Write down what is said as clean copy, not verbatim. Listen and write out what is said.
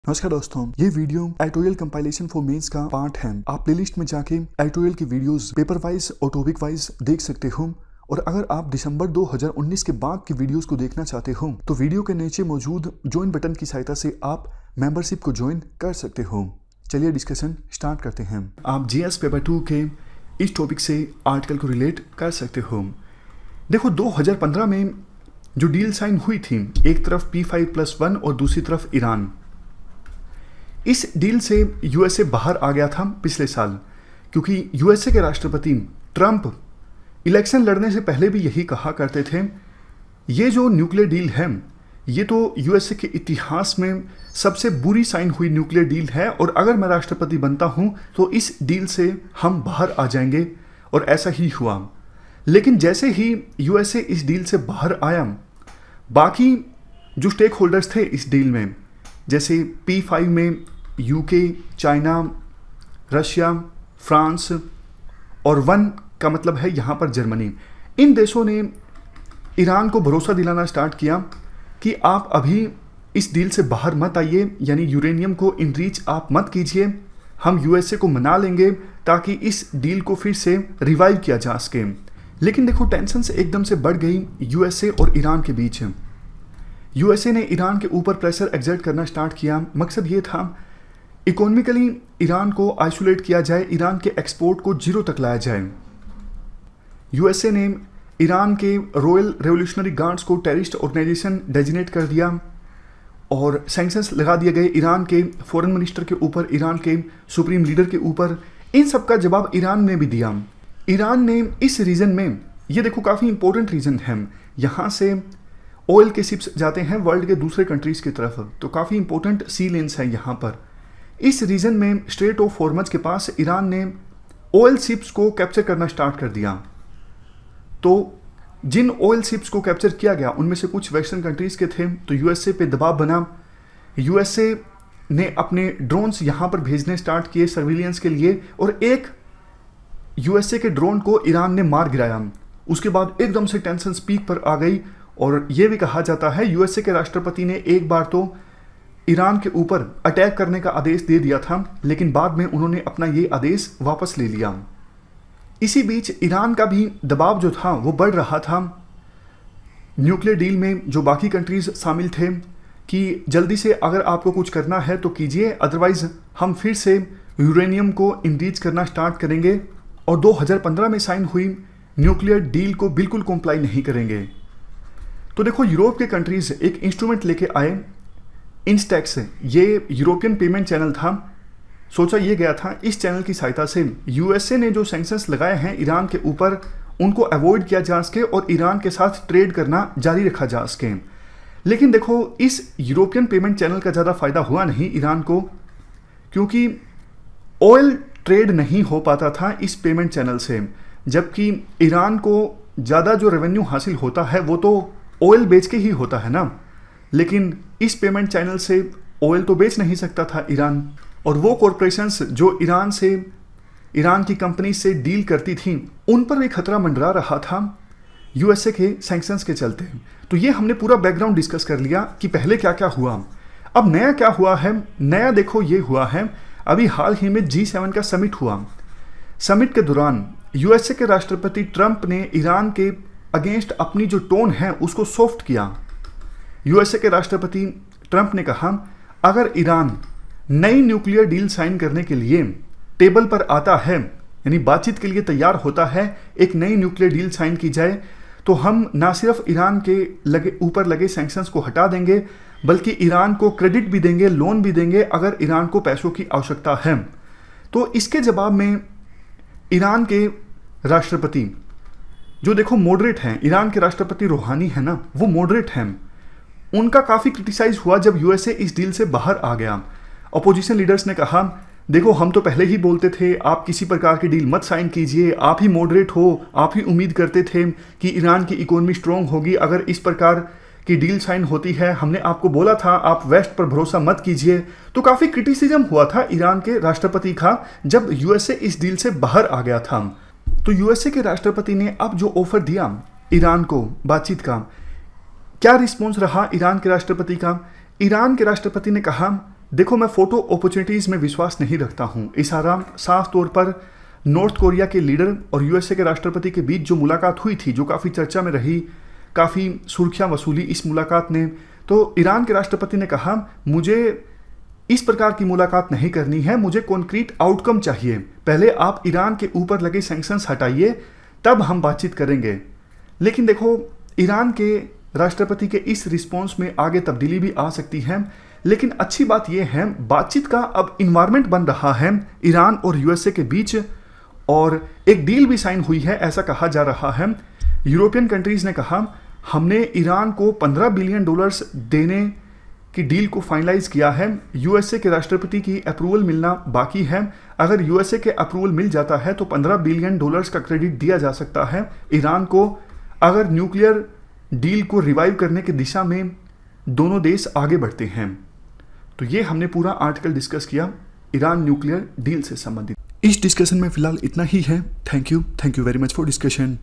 नमस्कार दोस्तों, ये video editorial compilation for mains का पार्ट है। आप प्लेलिस्ट में जाके एडिटोरियल की वीडियोस पेपर वाइज और टॉपिक वाइज देख सकते हो। और अगर आप दिसंबर 2019 के बाद की वीडियोस को देखना चाहते हो तो वीडियो के नीचे मौजूद ज्वाइन बटन की सहायता से आप मेंबरशिप को ज्वाइन कर सकते हो। चलिए डिस्कशन स्टार्ट करते हैं। आप जीएस पेपर 2 के इस टॉपिक से आर्टिकल को रिलेट कर सकते हो। देखो, 2015 में जो डील साइन हुई थी, एक तरफ P5+1 और दूसरी तरफ ईरान, इस डील से यूएसए बाहर आ गया था पिछले साल, क्योंकि यूएसए के राष्ट्रपति ट्रंप इलेक्शन लड़ने से पहले भी यही कहा करते थे, ये जो न्यूक्लियर डील है ये तो यूएसए के इतिहास में सबसे बुरी साइन हुई न्यूक्लियर डील है, और अगर मैं राष्ट्रपति बनता हूँ तो इस डील से हम बाहर आ जाएंगे। और ऐसा ही हुआ। लेकिन जैसे ही यूएसए इस डील से बाहर आया, बाकी जो स्टेक होल्डर्स थे इस डील में, जैसे P5 में यूके, चाइना, रशिया, फ्रांस और 1 का मतलब है यहाँ पर जर्मनी, इन देशों ने ईरान को भरोसा दिलाना स्टार्ट किया कि आप अभी इस डील से बाहर मत आइए, यानी यूरेनियम को इनरीच आप मत कीजिए, हम यूएसए को मना लेंगे ताकि इस डील को फिर से रिवाइव किया जा सके। लेकिन देखो, टेंशन से एकदम से बढ़ गई यूएसए और ईरान के बीच। यूएसए ने ईरान के ऊपर प्रेशर एक्सर्ट करना स्टार्ट किया। मकसद ये था इकोनॉमिकली ईरान को आइसोलेट किया जाए, ईरान के एक्सपोर्ट को जीरो तक लाया जाए। यूएसए ने ईरान के रॉयल रेवोल्यूशनरी गार्ड्स को टेररिस्ट ऑर्गेनाइजेशन डेजिग्नेट कर दिया और सैंक्शंस लगा दिए गए ईरान के फॉरेन मिनिस्टर के ऊपर, ईरान के सुप्रीम लीडर के ऊपर। इन सब का जवाब ईरान ने भी दिया। ईरान ने इस रीजन में, ये देखो काफ़ी इंपॉर्टेंट रीजन है, यहाँ से ऑयल के शिप्स जाते हैं वर्ल्ड के दूसरे कंट्रीज़ की तरफ, तो काफ़ी इंपॉर्टेंट सी लेन्स है यहाँ पर। इस रीजन में स्ट्रेट ऑफ हॉर्मज के पास ईरान ने ऑयल शिप्स को कैप्चर करना स्टार्ट कर दिया। तो जिन ऑयल शिप्स को कैप्चर किया गया उनमें से कुछ वेस्टर्न कंट्रीज़ के थे, तो यूएसए पे दबाव बना। यूएसए ने अपने ड्रोन्स यहाँ पर भेजने स्टार्ट किए सर्विलियंस के लिए, और एक यूएसए के ड्रोन को ईरान ने मार गिराया। उसके बाद एकदम से टेंशन पीक पर आ गई, और ये भी कहा जाता है यूएसए के राष्ट्रपति ने एक बार तो ईरान के ऊपर अटैक करने का आदेश दे दिया था, लेकिन बाद में उन्होंने अपना ये आदेश वापस ले लिया। इसी बीच ईरान का भी दबाव जो था वो बढ़ रहा था न्यूक्लियर डील में, जो बाकी कंट्रीज शामिल थे, कि जल्दी से अगर आपको कुछ करना है तो कीजिए, अदरवाइज हम फिर से यूरेनियम को इनरीच करना स्टार्ट करेंगे और 2015 में साइन हुई न्यूक्लियर डील को बिल्कुल कॉम्प्लाई नहीं करेंगे। तो देखो, यूरोप के कंट्रीज एक इंस्ट्रूमेंट लेके आए, इंस्टेक्स। ये यूरोपियन पेमेंट चैनल था। सोचा ये गया था इस चैनल की सहायता से यूएसए ने जो सैंक्शंस लगाए हैं ईरान के ऊपर, उनको अवॉइड किया जा सके और ईरान के साथ ट्रेड करना जारी रखा जा सके। लेकिन देखो, इस यूरोपियन पेमेंट चैनल का ज़्यादा फायदा हुआ नहीं ईरान को, क्योंकि ऑयल ट्रेड नहीं हो पाता था इस पेमेंट चैनल से, जबकि ईरान को ज़्यादा जो रेवेन्यू हासिल होता है वो तो ऑयल बेच के ही होता है ना। लेकिन इस पेमेंट चैनल से ऑयल तो बेच नहीं सकता था ईरान, और वो कॉरपोरेशंस जो ईरान की कंपनी से डील करती थी, उन पर भी खतरा मंडरा रहा था यूएसए के सैंक्शंस के चलते। तो ये हमने पूरा बैकग्राउंड डिस्कस कर लिया कि पहले क्या क्या हुआ। अब नया क्या हुआ है? नया देखो ये हुआ है, अभी हाल ही में G7 का समिट हुआ। समिट के दौरान यूएसए के राष्ट्रपति ट्रंप ने ईरान के अगेंस्ट अपनी जो टोन है उसको सॉफ्ट किया। यूएसए के राष्ट्रपति ट्रंप ने कहा, अगर ईरान नई न्यूक्लियर डील साइन करने के लिए टेबल पर आता है, यानी बातचीत के लिए तैयार होता है, एक नई न्यूक्लियर डील साइन की जाए, तो हम ना सिर्फ ईरान के ऊपर लगे सैंक्शंस को हटा देंगे, बल्कि ईरान को क्रेडिट भी देंगे, लोन भी देंगे अगर ईरान को पैसों की आवश्यकता है। तो इसके जवाब में ईरान के राष्ट्रपति, जो देखो मॉडरेट हैं, ईरान के राष्ट्रपति रूहानी है ना, वो मॉडरेट हैं, उनका काफ़ी क्रिटिसाइज हुआ जब यूएसए इस डील से बाहर आ गया। अपोजिशन लीडर्स ने कहा, देखो हम तो पहले ही बोलते थे आप किसी प्रकार की डील मत साइन कीजिए, आप ही मॉडरेट हो, आप ही उम्मीद करते थे कि ईरान की इकोनॉमी स्ट्रॉन्ग होगी अगर इस प्रकार की डील साइन होती है, हमने आपको बोला था आप वेस्ट पर भरोसा मत कीजिए। तो काफ़ी क्रिटिसिज्म हुआ था ईरान के राष्ट्रपति का जब यूएसए इस डील से बाहर आ गया था। तो यूएसए के राष्ट्रपति ने अब जो ऑफर दिया ईरान को बातचीत का, क्या रिस्पॉन्स रहा ईरान के राष्ट्रपति का? ईरान के राष्ट्रपति ने कहा देखो, मैं फोटो अपॉर्चुनिटीज में विश्वास नहीं रखता हूं। इशारा साफ तौर पर नॉर्थ कोरिया के लीडर और यूएसए के राष्ट्रपति के बीच जो मुलाकात हुई थी, जो काफ़ी चर्चा में रही, काफ़ी सुर्खियां वसूली इस मुलाकात ने। तो ईरान के राष्ट्रपति ने कहा, मुझे इस प्रकार की मुलाकात नहीं करनी है, मुझे कॉन्क्रीट आउटकम चाहिए। पहले आप ईरान के ऊपर लगे सैंक्शंस हटाइए, तब हम बातचीत करेंगे। लेकिन देखो, ईरान के राष्ट्रपति के इस रिस्पॉन्स में आगे तब्दीली भी आ सकती है। लेकिन अच्छी बात यह है, बातचीत का अब इन्वायरमेंट बन रहा है ईरान और यूएसए के बीच, और एक डील भी साइन हुई है, ऐसा कहा जा रहा है। यूरोपियन कंट्रीज ने कहा, हमने ईरान को $15 बिलियन देने की डील को फाइनलाइज किया है। यूएसए के राष्ट्रपति की अप्रूवल मिलना बाकी है। अगर यूएसए के अप्रूवल मिल जाता है तो $15 बिलियन का क्रेडिट दिया जा सकता है ईरान को, अगर न्यूक्लियर डील को रिवाइव करने की दिशा में दोनों देश आगे बढ़ते हैं। तो ये हमने पूरा आर्टिकल डिस्कस किया ईरान न्यूक्लियर डील से संबंधित। इस डिस्कशन में फिलहाल इतना ही है। Thank you very much for discussion.